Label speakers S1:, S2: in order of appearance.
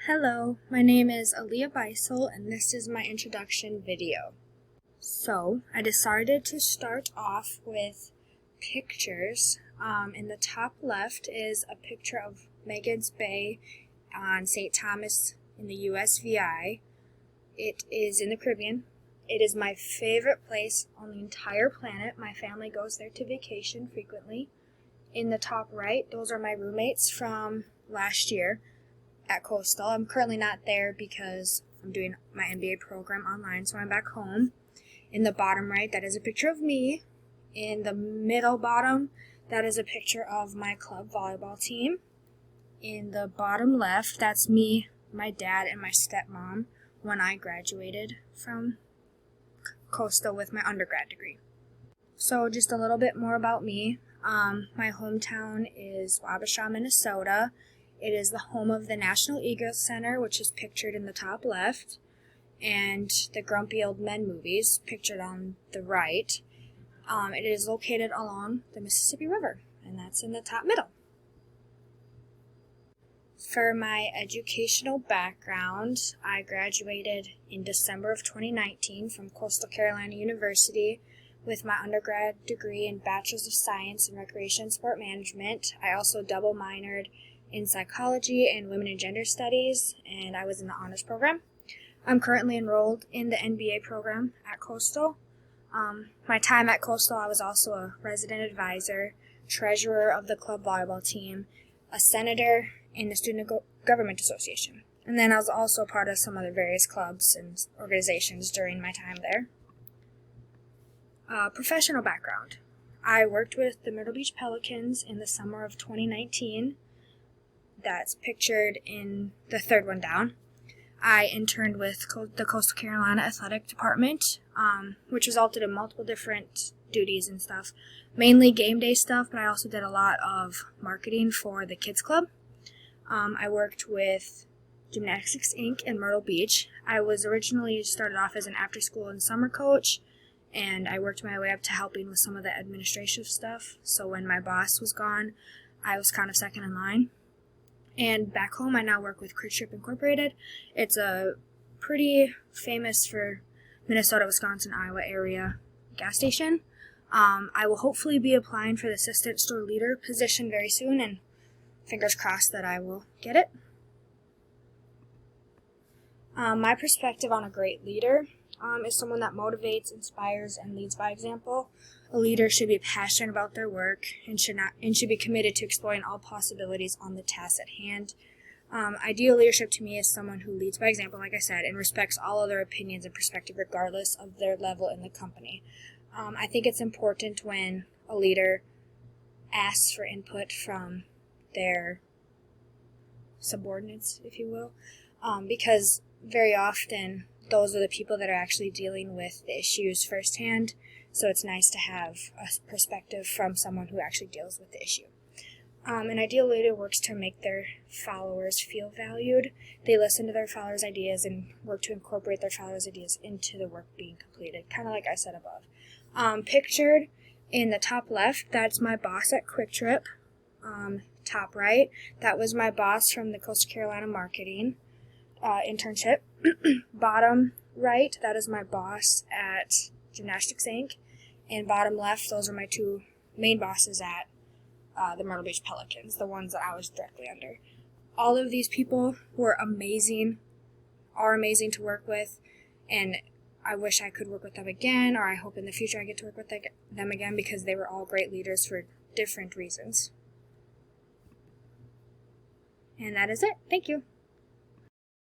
S1: Hello, my name is Aaliyah Beisel, and this is my introduction video. So, I decided to start off with pictures. In the top left is a picture of Megan's Bay on St. Thomas in the USVI. It is in the Caribbean. It is my favorite place on the entire planet. My family goes there to vacation frequently. In the top right, those are my roommates from last year at Coastal. I'm currently not there because I'm doing my MBA program online, so I'm back home. In the bottom right, that is a picture of me. In the middle bottom, that is a picture of my club volleyball team. In the bottom left, that's me, my dad, and my stepmom when I graduated from Coastal with my undergrad degree. So just a little bit more about me. My hometown is Wabasha, Minnesota. It is the home of the National Eagle Center, which is pictured in the top left, and the Grumpy Old Men movies, pictured on the right. It is located along the Mississippi River, and that's in the top middle. For my educational background, I graduated in December of 2019 from Coastal Carolina University with my undergrad degree in Bachelor's of Science in Recreation and Sport Management. I also double minored in psychology and women and gender studies, and I was in the honors program. I'm currently enrolled in the MBA program at Coastal. My time at Coastal, I was also a resident advisor, treasurer of the club volleyball team, a senator in the Student Government Association. And then I was also part of some other various clubs and organizations during my time there. Professional background. I worked with the Myrtle Beach Pelicans in the summer of 2019. That's pictured in the third one down. I interned with the Coastal Carolina Athletic Department, which resulted in multiple different duties and stuff. Mainly game day stuff, but I also did a lot of marketing for the kids club. I worked with Gymnastics Inc. in Myrtle Beach. I was originally started off as an after-school and summer coach, and I worked my way up to helping with some of the administrative stuff. So when my boss was gone, I was kind of second in line. And back home, I now work with Cruise Ship Incorporated. It's a pretty famous for Minnesota, Wisconsin, Iowa area gas station. I will hopefully be applying for the assistant store leader position very soon, and fingers crossed that I will get it. My perspective on a great leader is someone that motivates, inspires, and leads by example. A leader should be passionate about their work and should be committed to exploring all possibilities on the task at hand. Ideal leadership to me is someone who leads by example, like I said, and respects all other opinions and perspective regardless of their level in the company. I think it's important when a leader asks for input from their subordinates, if you will, because very often those are the people that are actually dealing with the issues firsthand, so it's nice to have a perspective from someone who actually deals with the issue. An ideal leader works to make their followers feel valued. They listen to their followers' ideas and work to incorporate their followers' ideas into the work being completed, kind of like I said above. Pictured in the top left, that's my boss at Quick Trip. Top right, that was my boss from the Coastal Carolina Marketing internship. Bottom right, that is my boss at Gymnastics Inc. And bottom left, those are my two main bosses at the Myrtle Beach Pelicans, the ones that I was directly under. All of these people were amazing, are amazing to work with, and I wish I could work with them again, or I hope in the future I get to work with them again, because they were all great leaders for different reasons. And that is it. Thank you.